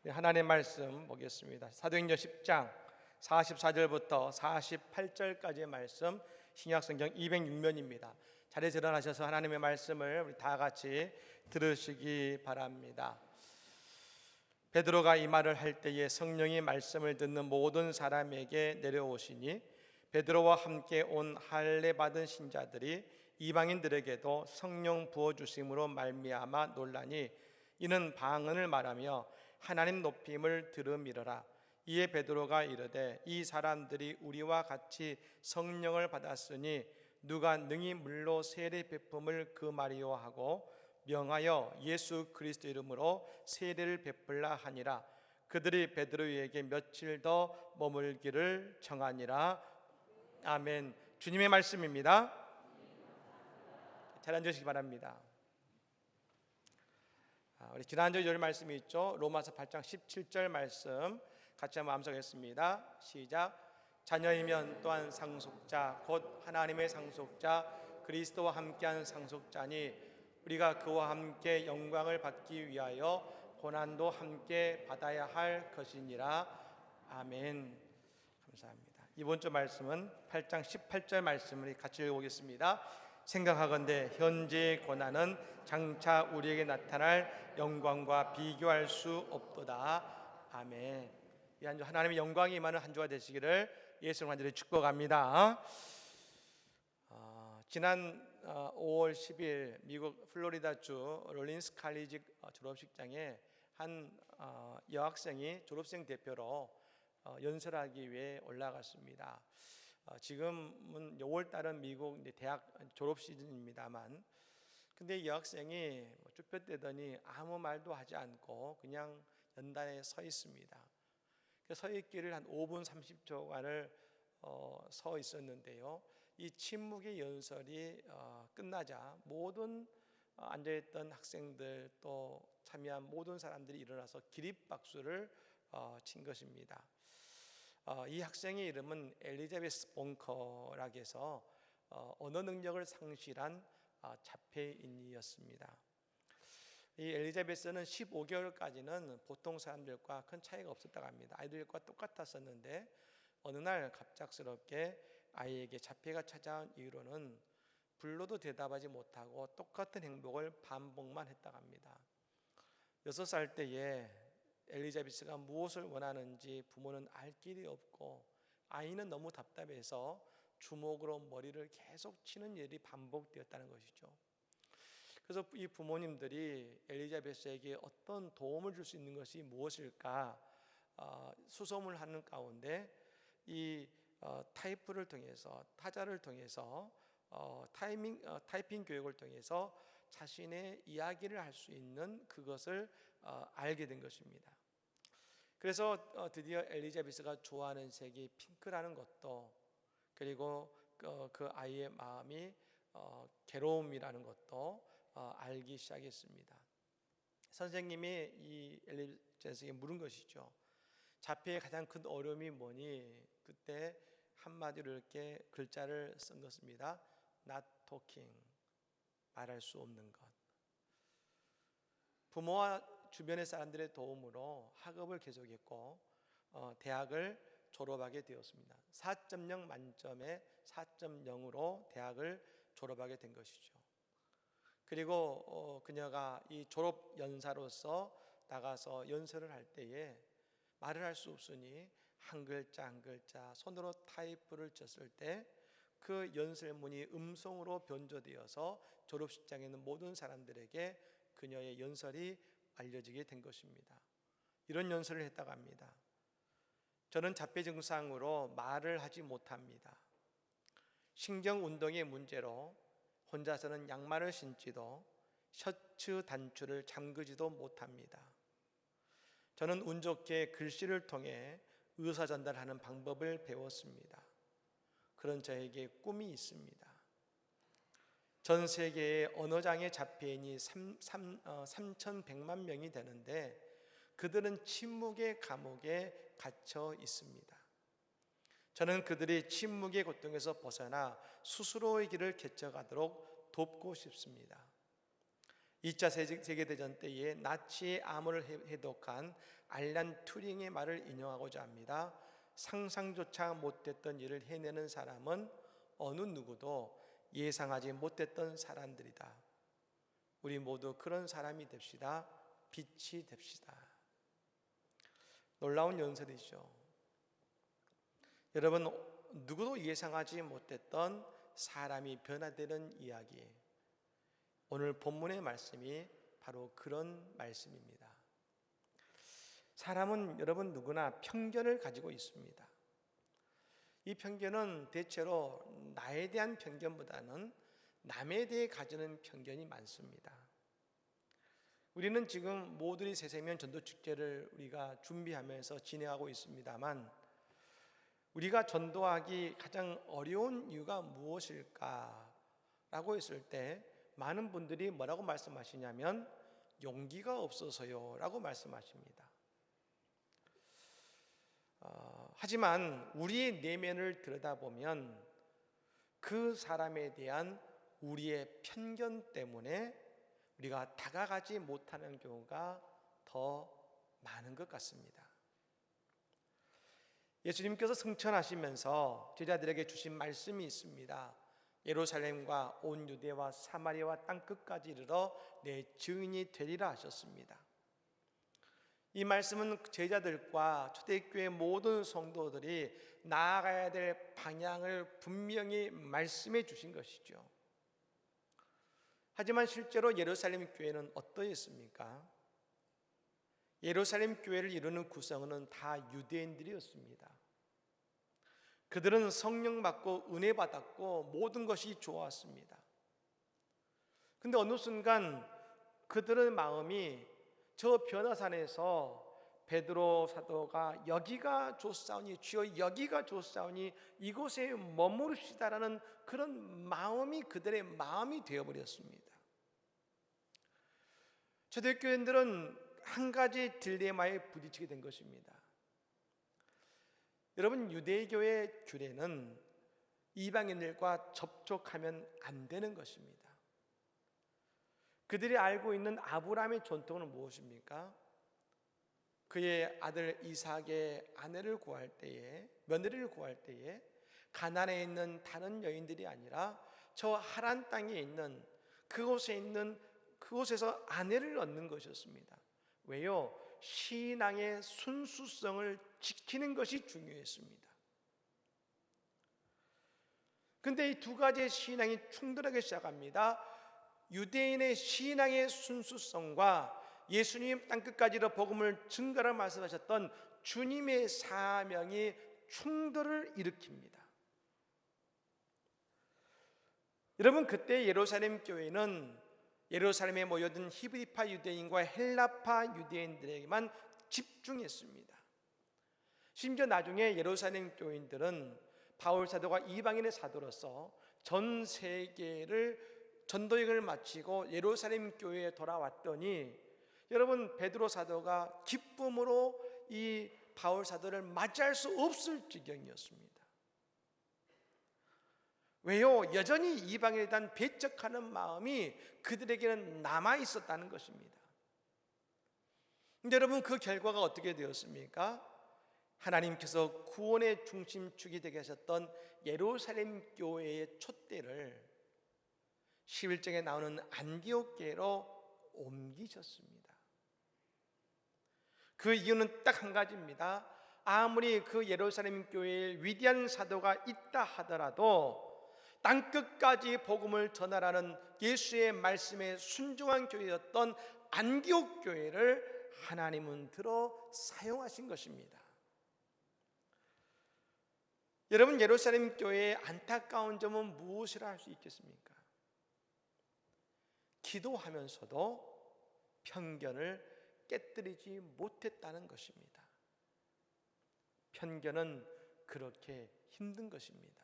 네, 하나님의 말씀 보겠습니다. 사도행전 10장 44절부터 48절까지의 말씀, 신약성경 206면입니다. 자리에서 일어나셔서 하나님의 말씀을 우리 다 같이 들으시기 바랍니다. 베드로가 이 말을 할 때에 성령이 말씀을 듣는 모든 사람에게 내려오시니 베드로와 함께 온 할례 받은 신자들이 이방인들에게도 성령 부어 주심으로 말미암아 놀라니 이는 방언을 말하며 하나님 높임을 들음이러라. 이에 베드로가 이르되 이 사람들이 우리와 같이 성령을 받았으니 누가 능히 물로 세례 베품을 그 말이요 하고 명하여 예수 그리스도 이름으로 세례를 베풀라 하니라. 그들이 베드로에게 며칠 더 머물기를 정하니라. 아멘. 주님의 말씀입니다. 잘 앉으시기 바랍니다. 우리 지난주 열 말씀이 있죠. 로마서 8장 17절 말씀 같이 한번 암송했습니다. 시작. 자녀이면 또한 상속자 곧 하나님의 상속자 그리스도와 함께한 상속자니 우리가 그와 함께 영광을 받기 위하여 고난도 함께 받아야 할 것이니라. 아멘. 감사합니다. 이번 주 말씀은 8장 18절 말씀을 같이 읽어보겠습니다. 생각하건대 현재의 고난은 장차 우리에게 나타날 영광과 비교할 수 없도다. 아멘. 이 한 주 하나님의 영광이 임하는 한 주가 되시기를 예수님 간절히 축복합니다. 지난 5월 10일 미국 플로리다주 롤린스 칼리지 졸업식장에 한 여학생이 졸업생 대표로 연설하기 위해 올라갔습니다. 지금은 5월 달은 미국 대학 졸업 시즌입니다만, 근데 이 여학생이 쭈뼛대더니 아무 말도 하지 않고 그냥 연단에 서 있습니다. 서 있기를 한 5분 30초간을 서 있었는데요. 이 침묵의 연설이 끝나자 모든 앉아있던 학생들 또 참여한 모든 사람들이 일어나서 기립박수를 친 것입니다. 이 학생의 이름은 엘리자베스 봉커라고 해서 언어 능력을 상실한 자폐인이었습니다. 이 엘리자베스는 15개월까지는 보통 사람들과 큰 차이가 없었다고 합니다. 아이들과 똑같았었는데 어느 날 갑작스럽게 아이에게 자폐가 찾아온 이유로는 불러도 대답하지 못하고 똑같은 행동을 반복만 했다고 합니다. 6살 때에 엘리자베스가 무엇을 원하는지 부모는 알 길이 없고 아이는 너무 답답해서 주먹으로 머리를 계속 치는 일이 반복되었다는 것이죠. 그래서 이 부모님들이 엘리자베스에게 어떤 도움을 줄 수 있는 것이 무엇일까 수소문을 하는 가운데 이 타이프를 통해서 타자를 통해서 타이핑 교육을 통해서 자신의 이야기를 할 수 있는 그것을 알게 된 것입니다. 그래서 드디어 엘리자베스가 좋아하는 색이 핑크라는 것도, 그리고 그 아이의 마음이 괴로움이라는 것도 알기 시작했습니다. 선생님이 이 엘리자베스에게 물은 것이죠. 자폐의 가장 큰 어려움이 뭐니? 그때 한마디로 이렇게 글자를 쓴 것입니다. Not talking, 말할 수 없는 것. 부모와 주변의 사람들의 도움으로 학업을 계속했고 대학을 졸업하게 되었습니다. 4.0 만점에 4.0으로 대학을 졸업하게 된 것이죠. 그리고 그녀가 이 졸업 연사로서 나가서 연설을 할 때에 말을 할 수 없으니 한 글자 한 글자 손으로 타이프를 쳤을 때 그 연설문이 음성으로 변조되어서 졸업식장에 있는 모든 사람들에게 그녀의 연설이 알려지게 된 것입니다. 이런 연설을 했다고 합니다. 저는 자폐 증상으로 말을 하지 못합니다. 신경 운동의 문제로 혼자서는 양말을 신지도 셔츠 단추를 잠그지도 못합니다. 저는 운 좋게 글씨를 통해 의사 전달하는 방법을 배웠습니다. 그런 저에게 꿈이 있습니다. 전 세계의 언어장애 자폐인이 3,100만 명이 되는데 그들은 침묵의 감옥에 갇혀 있습니다. 저는 그들이 침묵의 고통에서 벗어나 스스로의 길을 개척하도록 돕고 싶습니다. 2차 세계대전 때에 나치의 암호를 해독한 알란 튜링의 말을 인용하고자 합니다. 상상조차 못했던 일을 해내는 사람은 어느 누구도 예상하지 못했던 사람들이다. 우리 모두 그런 사람이 됩시다. 빛이 됩시다. 놀라운 연설이죠. 여러분, 누구도 예상하지 못했던 사람이 변화되는 이야기, 오늘 본문의 말씀이 바로 그런 말씀입니다. 사람은 여러분 누구나 편견을 가지고 있습니다. 이 편견은 대체로 나에 대한 편견보다는 남에 대해 가지는 편견이 많습니다. 우리는 지금 모두리 새세면 전도축제를 우리가 준비하면서 진행하고 있습니다만, 우리가 전도하기 가장 어려운 이유가 무엇일까라고 했을 때 많은 분들이 뭐라고 말씀하시냐면 용기가 없어서요 라고 말씀하십니다. 하지만 우리의 내면을 들여다보면 그 사람에 대한 우리의 편견 때문에 우리가 다가가지 못하는 경우가 더 많은 것 같습니다. 예수님께서 승천하시면서 제자들에게 주신 말씀이 있습니다. 예루살렘과 온 유대와 사마리아와 땅끝까지 이르러 내 증인이 되리라 하셨습니다. 이 말씀은 제자들과 초대교회 모든 성도들이 나아가야 될 방향을 분명히 말씀해 주신 것이죠. 하지만 실제로 예루살렘 교회는 어떠했습니까? 예루살렘 교회를 이루는 구성원은 다 유대인들이었습니다. 그들은 성령 받고 은혜 받았고 모든 것이 좋았습니다. 근데 어느 순간 그들의 마음이 저 변화산에서 베드로 사도가 여기가 좋사오니 주여 여기가 좋사오니 이곳에 머무르시다라는 그런 마음이 그들의 마음이 되어버렸습니다. 초대교인들은 한 가지 딜레마에 부딪히게 된 것입니다. 여러분, 유대교의 규례는 이방인들과 접촉하면 안 되는 것입니다. 그들이 알고 있는 아브라함의 전통은 무엇입니까? 그의 아들 이삭의 아내를 구할 때에, 며느리를 구할 때에 가나안에 있는 다른 여인들이 아니라 저 하란 땅에 있는 그곳에서 아내를 얻는 것이었습니다. 왜요? 신앙의 순수성을 지키는 것이 중요했습니다. 그런데 이 두 가지의 신앙이 충돌하기 시작합니다. 유대인의 신앙의 순수성과 예수님 땅끝까지로 복음을 증거하라 말씀하셨던 주님의 사명이 충돌을 일으킵니다. 여러분, 그때 예루살렘 교회는 예루살렘에 모여든 히브리파 유대인과 헬라파 유대인들에게만 집중했습니다. 심지어 나중에 예루살렘 교인들은 바울 사도가 이방인의 사도로서 전 세계를 전도행을 마치고 예루살렘 교회에 돌아왔더니 여러분, 베드로 사도가 기쁨으로 이 바울 사도를 맞이할 수 없을 지경이었습니다. 왜요? 여전히 이방인에 대한 배척하는 마음이 그들에게는 남아 있었다는 것입니다. 근데 여러분, 그 결과가 어떻게 되었습니까? 하나님께서 구원의 중심축이 되게 하셨던 예루살렘 교회의 촛대를 11장에 나오는 안디옥교회로 옮기셨습니다. 그 이유는 딱 한 가지입니다. 아무리 그 예루살렘 교회에 위대한 사도가 있다 하더라도 땅끝까지 복음을 전하라는 예수의 말씀에 순종한 교회였던 안디옥 교회를 하나님은 들어 사용하신 것입니다. 여러분, 예루살렘 교회의 안타까운 점은 무엇이라 할 수 있겠습니까? 기도하면서도 편견을 깨뜨리지 못했다는 것입니다. 편견은 그렇게 힘든 것입니다.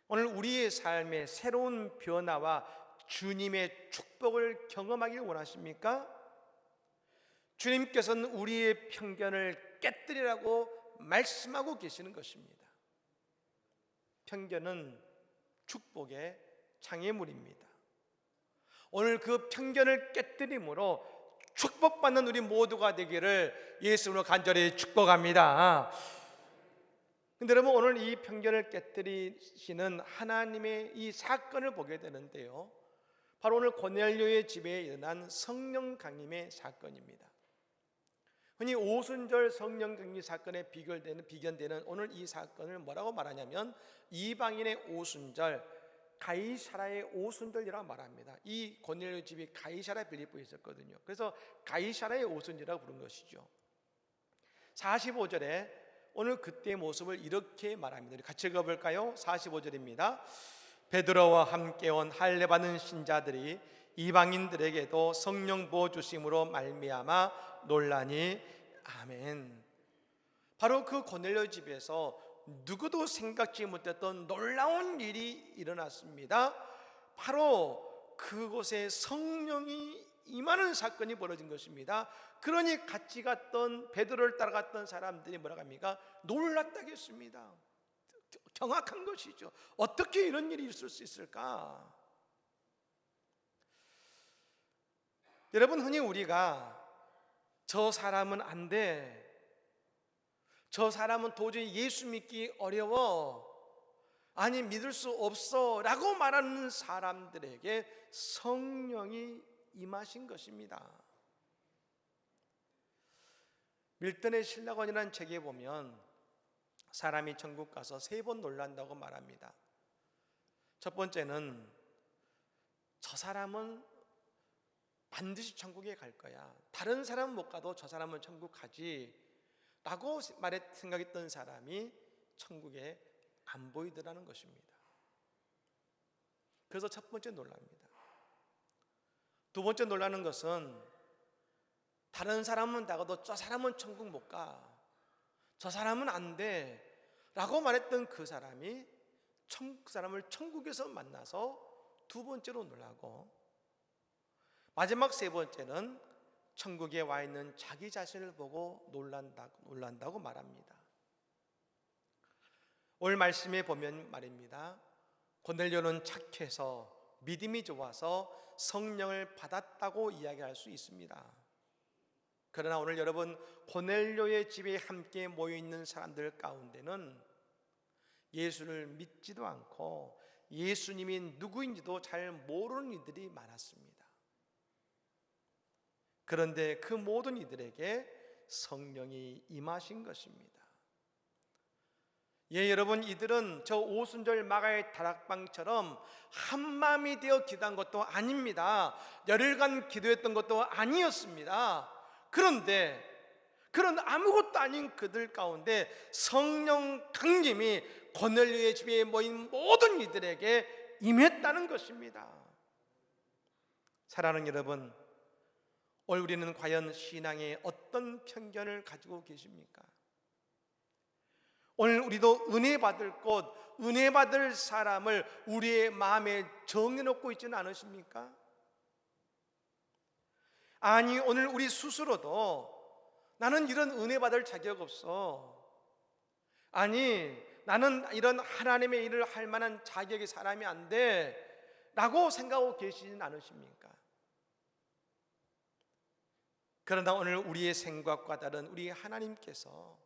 오늘 우리의 삶의 새로운 변화와 주님의 축복을 경험하길 원하십니까? 주님께서는 우리의 편견을 깨뜨리라고 말씀하고 계시는 것입니다. 편견은 축복의 장애물입니다. 오늘 그 편견을 깨뜨림으로 축복받는 우리 모두가 되기를 예수님으로 간절히 축복합니다. 근데 여러분, 오늘 이 편견을 깨뜨리시는 하나님의 이 사건을 보게 되는데요, 바로 오늘 고넬료의 집에 일어난 성령 강림의 사건입니다. 흔히 오순절 성령 강림 사건에 비견되는 오늘 이 사건을 뭐라고 말하냐면 이방인의 오순절, 가이사라의 오순절이라고 말합니다. 이 고넬료 집이 가이사라 빌립보에 있었거든요. 그래서 가이사라의 오순절이라고 부른 것이죠. 45절에 오늘 그때의 모습을 이렇게 말합니다. 우리 같이 읽어볼까요? 45절입니다. 베드로와 함께 온 할례 받은 신자들이 이방인들에게도 성령 부어 주심으로 말미암아 놀라니. 아멘. 바로 그 고넬료 집에서 누구도 생각지 못했던 놀라운 일이 일어났습니다. 바로 그곳에 성령이 임하는 사건이 벌어진 것입니다. 그러니 같이 갔던 베드로를 따라갔던 사람들이 뭐라고 합니까? 놀랐다겠습니다. 정확한 것이죠. 어떻게 이런 일이 있을 수 있을까? 여러분, 흔히 우리가 저 사람은 안 돼, 저 사람은 도저히 예수 믿기 어려워, 아니 믿을 수 없어 라고 말하는 사람들에게 성령이 임하신 것입니다. 밀턴의 신라권이라는 책에 보면 사람이 천국 가서 3번 놀란다고 말합니다. 첫 번째는 저 사람은 반드시 천국에 갈 거야, 다른 사람은 못 가도 저 사람은 천국 가지 라고 생각했던 사람이 천국에 안 보이더라는 것입니다. 그래서 첫 번째 놀랍니다. 두 번째 놀라는 것은 다른 사람은 나가도 저 사람은 천국 못 가, 저 사람은 안 돼 라고 말했던 그 사람이 그 사람을 천국에서 만나서 두 번째로 놀라고, 마지막 세 번째는 천국에 와 있는 자기 자신을 보고 놀란다고 말합니다. 오늘 말씀에 보면 말입니다, 고넬료는 착해서 믿음이 좋아서 성령을 받았다고 이야기할 수 있습니다. 그러나 오늘 여러분, 고넬료의 집에 함께 모여 있는 사람들 가운데는 예수를 믿지도 않고 예수님이 누구인지도 잘 모르는 이들이 많았습니다. 그런데 그 모든 이들에게 성령이 임하신 것입니다. 예, 여러분, 이들은 저 오순절 마가의 다락방처럼 한마음이 되어 기도한 것도 아닙니다. 열흘간 기도했던 것도 아니었습니다. 그런데 그런 아무것도 아닌 그들 가운데 성령 강림이 고넬료의 집에 모인 모든 이들에게 임했다는 것입니다. 사랑하는 여러분, 오늘 우리는 과연 신앙에 어떤 편견을 가지고 계십니까? 오늘 우리도 은혜 받을 곳, 은혜 받을 사람을 우리의 마음에 정해놓고 있지는 않으십니까? 아니, 오늘 우리 스스로도 나는 이런 은혜 받을 자격 없어, 아니 나는 이런 하나님의 일을 할 만한 자격의 사람이 안 돼 라고 생각하고 계시진 않으십니까? 그러나 오늘 우리의 생각과 다른 우리 하나님께서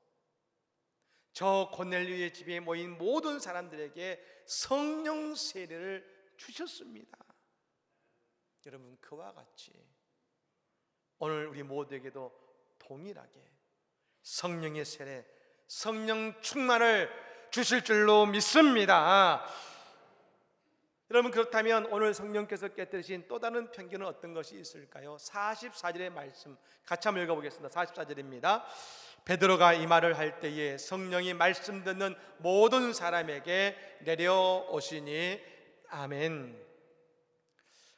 저 고넬료의 집에 모인 모든 사람들에게 성령 세례를 주셨습니다. 여러분, 그와 같이 오늘 우리 모두에게도 동일하게 성령의 세례, 성령 충만을 주실 줄로 믿습니다. 여러분, 그렇다면 오늘 성령께서 깨뜨리신 또 다른 편견은 어떤 것이 있을까요? 44절의 말씀 같이 한번 읽어보겠습니다. 44절입니다. 베드로가 이 말을 할 때에 성령이 말씀 듣는 모든 사람에게 내려오시니. 아멘.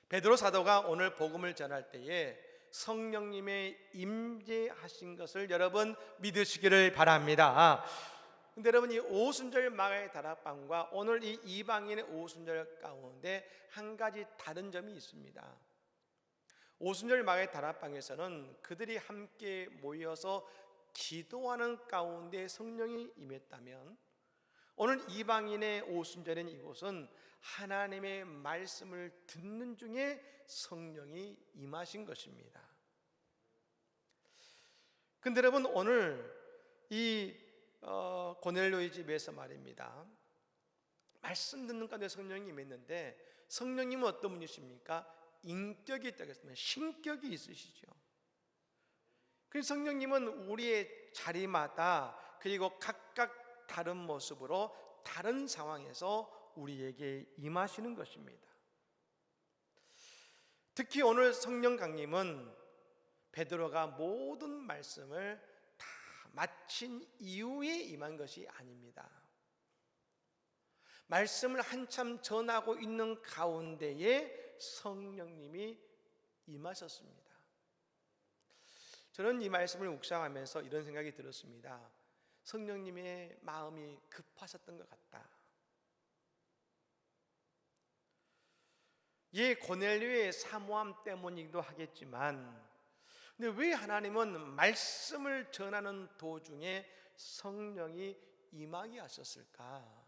베드로 사도가 오늘 복음을 전할 때에 성령님의 임재하신 것을 여러분 믿으시기를 바랍니다. 근데 여러분, 이 오순절 마가의 다락방과 오늘 이 이방인의 오순절 가운데 한 가지 다른 점이 있습니다. 오순절 마가의 다락방에서는 그들이 함께 모여서 기도하는 가운데 성령이 임했다면, 오늘 이방인의 오순절인 이곳은 하나님의 말씀을 듣는 중에 성령이 임하신 것입니다. 근데 여러분, 오늘 이 고넬료의 집에서 말입니다, 말씀 듣는 가운데 성령이 임했는데, 성령님은 어떤 분이십니까? 인격이 있다고 했습니다. 신격이 있으시죠. 그 성령님은 우리의 자리마다, 그리고 각각 다른 모습으로 다른 상황에서 우리에게 임하시는 것입니다. 특히 오늘 성령 강림은 베드로가 모든 말씀을 다 마친 이후에 임한 것이 아닙니다. 말씀을 한참 전하고 있는 가운데에 성령님이 임하셨습니다. 저는 이 말씀을 묵상하면서 이런 생각이 들었습니다. 성령님의 마음이 급하셨던 것 같다. 예, 고넬료의 사모함 때문이기도 하겠지만, 근데 왜 하나님은 말씀을 전하는 도중에 성령이 임하게 하셨을까?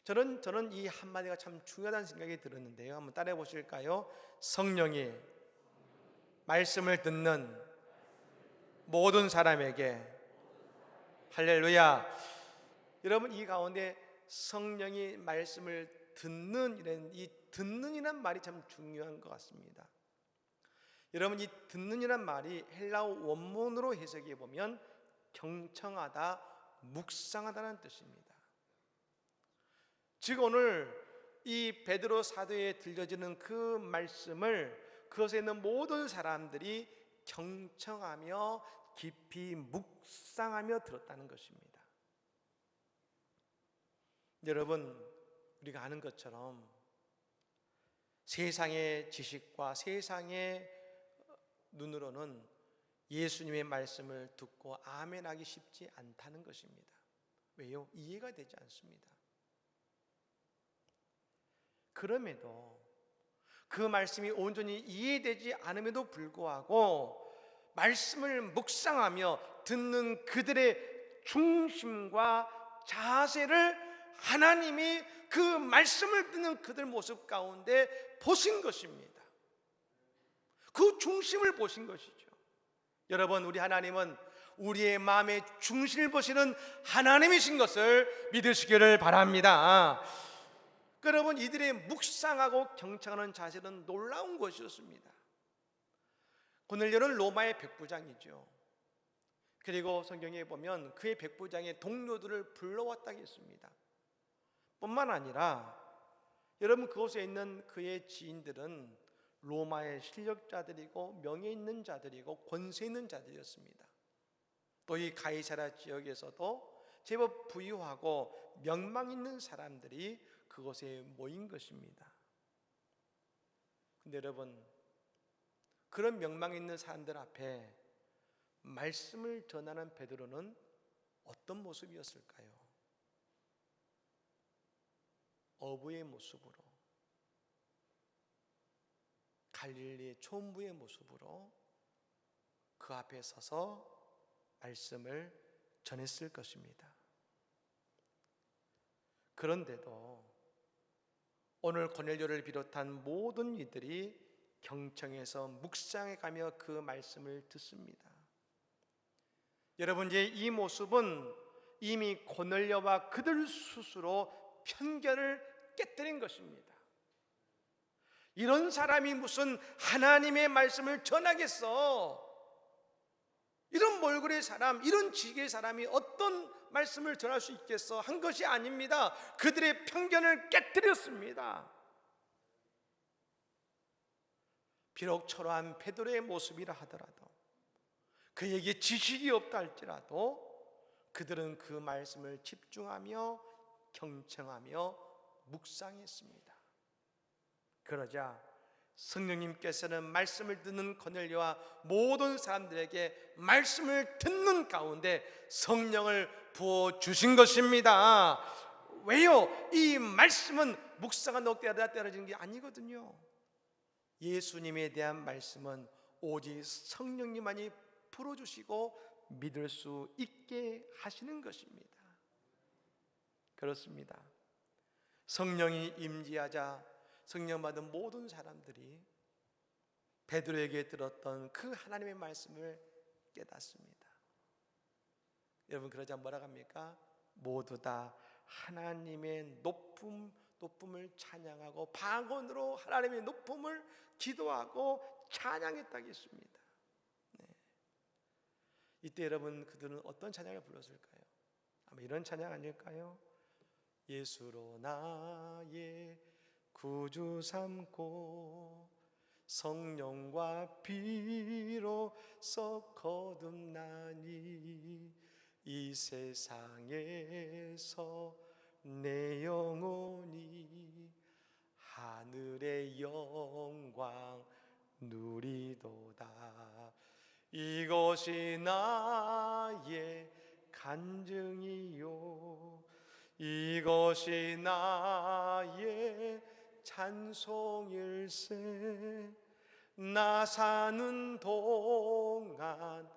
저는 이 한마디가 참 중요하다는 생각이 들었는데요. 한번 따라해 보실까요? 성령이 말씀을 듣는 모든 사람에게, 할렐루야. 여러분, 이 가운데 성령이 말씀을 듣는, 이 듣는이란 말이 참 중요한 것 같습니다. 여러분, 이 듣는이란 말이 헬라어 원문으로 해석해 보면 경청하다, 묵상하다는 뜻입니다. 즉 오늘 이 베드로 사도에 들려지는 그 말씀을 그것에 있는 모든 사람들이 경청하며 깊이 묵상하며 들었다는 것입니다. 여러분, 우리가 아는 것처럼 세상의 지식과 세상의 눈으로는 예수님의 말씀을 듣고 아멘하기 쉽지 않다는 것입니다. 왜요? 이해가 되지 않습니다. 그럼에도 그 말씀이 온전히 이해되지 않음에도 불구하고 말씀을 묵상하며 듣는 그들의 중심과 자세를 하나님이 그 말씀을 듣는 그들 모습 가운데 보신 것입니다. 그 중심을 보신 것이죠. 여러분, 우리 하나님은 우리의 마음의 중심을 보시는 하나님이신 것을 믿으시기를 바랍니다. 여러분, 이들의 묵상하고 경청하는 자세는 놀라운 것이었습니다. 고넬료는 로마의 백부장이죠. 그리고 성경에 보면 그의 백부장의 동료들을 불러왔다고 했습니다. 뿐만 아니라 여러분, 그곳에 있는 그의 지인들은 로마의 실력자들이고 명예 있는 자들이고 권세 있는 자들이었습니다. 또 이 가이사랴 지역에서도 제법 부유하고 명망 있는 사람들이 그곳에 모인 것입니다. 근데 여러분, 그런 명망 있는 사람들 앞에 말씀을 전하는 베드로는 어떤 모습이었을까요? 어부의 모습으로, 갈릴리의 촌부의 모습으로 그 앞에 서서 말씀을 전했을 것입니다. 그런데도 오늘 고넬료를 비롯한 모든 이들이 경청해서 묵상해 가며 그 말씀을 듣습니다. 여러분, 이제 이 모습은 이미 고넬료와 그들 스스로 편견을 깨뜨린 것입니다. 이런 사람이 무슨 하나님의 말씀을 전하겠어? 이런 몰골의 사람, 이런 지계의 사람이 어떤 말씀을 전할 수 있겠어? 한 것이 아닙니다. 그들의 편견을 깨뜨렸습니다. 비록 초라한 베드로의 모습이라 하더라도, 그에게 지식이 없다 할지라도 그들은 그 말씀을 집중하며 경청하며 묵상했습니다. 그러자 성령님께서는 말씀을 듣는 고넬료와 모든 사람들에게 말씀을 듣는 가운데 성령을 부어주신 것입니다. 왜요? 이 말씀은 묵상한 넋에 떨어지는 게 아니거든요. 예수님에 대한 말씀은 오직 성령님만이 풀어주시고 믿을 수 있게 하시는 것입니다. 그렇습니다. 성령이 임재하자 성령 받은 모든 사람들이 베드로에게 들었던 그 하나님의 말씀을 깨닫습니다. 여러분, 그러자 뭐라고 합니까? 모두 다 하나님의 높음을 찬양하고 방언으로 하나님의 높음을 기도하고 찬양했다고 했습니다. 네. 이때 여러분, 그들은 어떤 찬양을 불렀을까요? 아마 이런 찬양 아닐까요? 예수로 나의 구주 삼고 성령과 피로써 거듭나니 이 세상에서 내 영혼이 하늘의 영광 누리도다. 이것이 나의 간증이요 이것이 나의 찬송일세. 나 사는 동안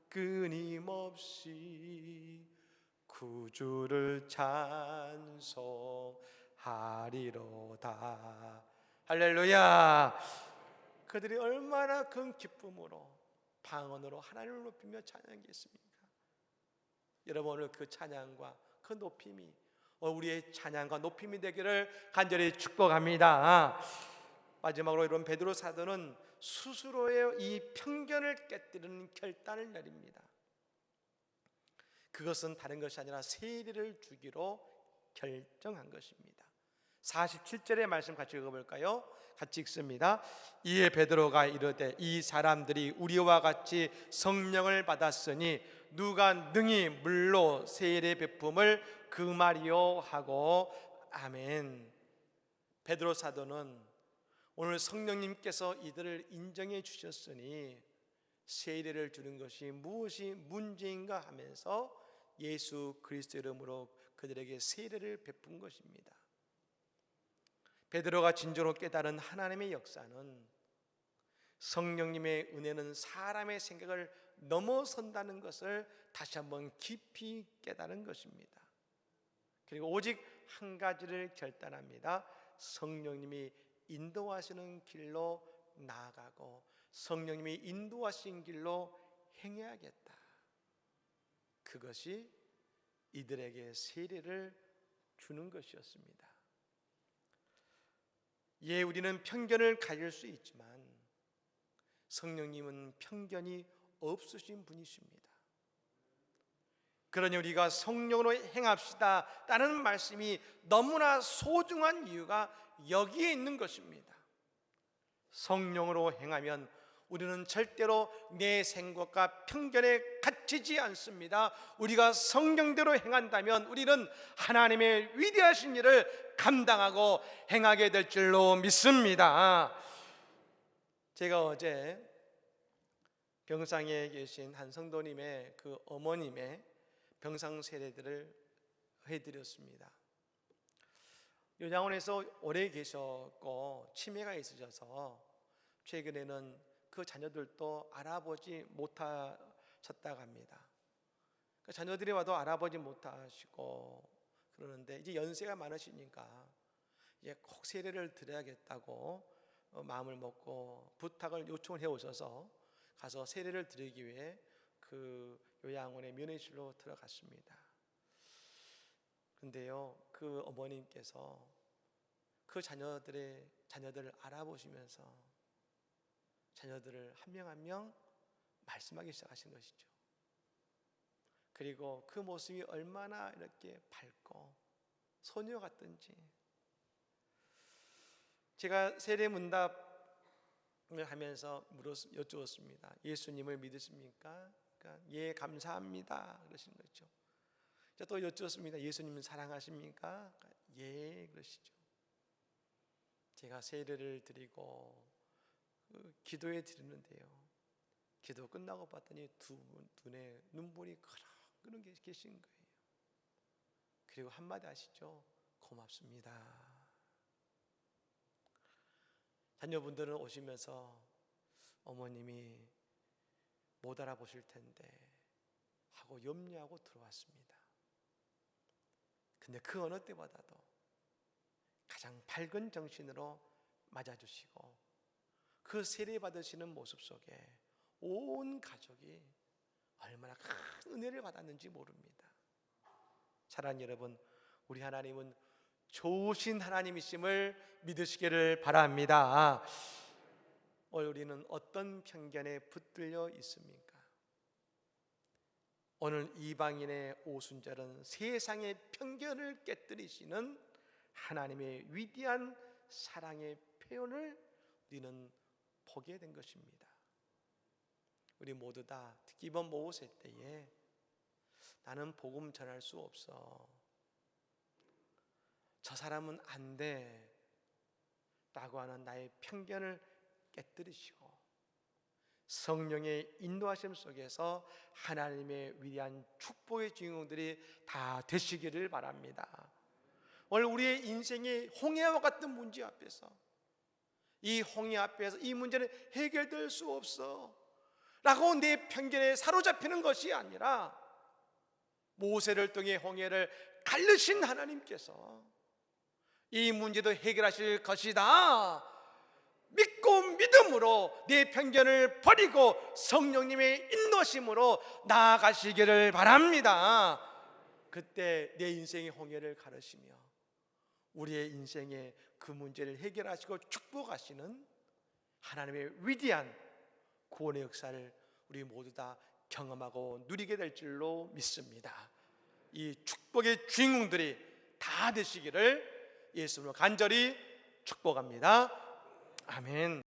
끊임없이 구주를 찬송하리로다. 할렐루야. 그들이 얼마나 큰 기쁨으로 방언으로 하나님을 높이며 찬양했습니까? 여러분, 오늘 그 찬양과 그 높임이 우리의 찬양과 높임이 되기를 간절히 축복합니다. 마지막으로 이런 베드로 사도는 스스로의 이 편견을 깨뜨리는 결단을 내립니다. 그것은 다른 것이 아니라 세례를 주기로 결정한 것입니다. 47절의 말씀 같이 읽어볼까요? 같이 읽습니다. 이에 베드로가 이르되 이 사람들이 우리와 같이 성령을 받았으니 누가 능히 물로 세례 베품을 금하리요 하고 아멘. 베드로 사도는 오늘 성령님께서 이들을 인정해 주셨으니 세례를 주는 것이 무엇이 문제인가 하면서 예수 그리스도 이름으로 그들에게 세례를 베푼 것입니다. 베드로가 진정으로 깨달은 하나님의 역사는 성령님의 은혜는 사람의 생각을 넘어선다는 것을 다시 한번 깊이 깨달은 것입니다. 그리고 오직 한 가지를 결단합니다. 성령님이 인도하시는 길로 나아가고 성령님이 인도하신 길로 행해야겠다. 그것이 이들에게 세례를 주는 것이었습니다. 예, 우리는 편견을 가질 수 있지만 성령님은 편견이 없으신 분이십니다. 그러니 우리가 성령으로 행합시다 라는 말씀이 너무나 소중한 이유가 여기에 있는 것입니다. 성령으로 행하면 우리는 절대로 내 생각과 편견에 갇히지 않습니다. 우리가 성령대로 행한다면 우리는 하나님의 위대하신 일을 감당하고 행하게 될 줄로 믿습니다. 제가 어제 병상에 계신 한 성도님의 그 어머님의 병상 세례들을 해드렸습니다. 요양원에서 오래 계셨고 치매가 있으셔서 최근에는 그 자녀들도 알아보지 못하셨다고 합니다. 그 자녀들이 와도 알아보지 못하시고 그러는데 이제 연세가 많으시니까 이제 꼭 세례를 드려야겠다고 마음을 먹고 부탁을 요청을 해오셔서 가서 세례를 드리기 위해 그 요양원의 면회실로 들어갔습니다. 근데요, 그 어머님께서 그 자녀들을 알아보시면서 자녀들을 한 명 한 명 말씀하기 시작하신 것이죠. 그리고 그 모습이 얼마나 이렇게 밝고 소녀 같든지. 제가 세례 문답을 하면서 여쭈었습니다. 예수님을 믿으십니까? 그러니까 예, 감사합니다 그러시는 거죠. 또 여쭈었습니다. 예수님을 사랑하십니까? 예, 그러시죠. 제가 세례를 드리고 기도해 드리는데요, 기도 끝나고 봤더니 두 눈에 눈물이 그런 게 계신 거예요. 그리고 한마디 하시죠. 고맙습니다. 자녀분들은 오시면서 어머님이 못 알아보실 텐데 하고 염려하고 들어왔습니다. 근데 그 어느 때보다도 가장 밝은 정신으로 맞아주시고 그 세례 받으시는 모습 속에 온 가족이 얼마나 큰 은혜를 받았는지 모릅니다. 사랑하는 여러분, 우리 하나님은 좋으신 하나님이심을 믿으시기를 바랍니다. 오늘 우리는 어떤 편견에 붙들려 있습니까? 오늘 이방인의 오순절은 세상의 편견을 깨뜨리시는 하나님의 위대한 사랑의 표현을 우리는 보게 된 것입니다. 우리 모두 다 특히 이번 모세 때에 나는 복음 전할 수 없어, 저 사람은 안 돼 라고 하는 나의 편견을 깨뜨리시고 성령의 인도하심 속에서 하나님의 위대한 축복의 주인공들이 다 되시기를 바랍니다. 오늘 우리의 인생의 홍해와 같은 문제 앞에서, 이 홍해 앞에서 이 문제는 해결될 수 없어 라고 내 편견에 사로잡히는 것이 아니라 모세를 통해 홍해를 가르신 하나님께서 이 문제도 해결하실 것이다 믿고 믿음으로 내 편견을 버리고 성령님의 인도심으로 나아가시기를 바랍니다. 그때 내 인생의 홍해를 가르시며 우리의 인생의 그 문제를 해결하시고 축복하시는 하나님의 위대한 구원의 역사를 우리 모두 다 경험하고 누리게 될 줄로 믿습니다. 이 축복의 주인공들이 다 되시기를 예수님으로 간절히 축복합니다. 아멘.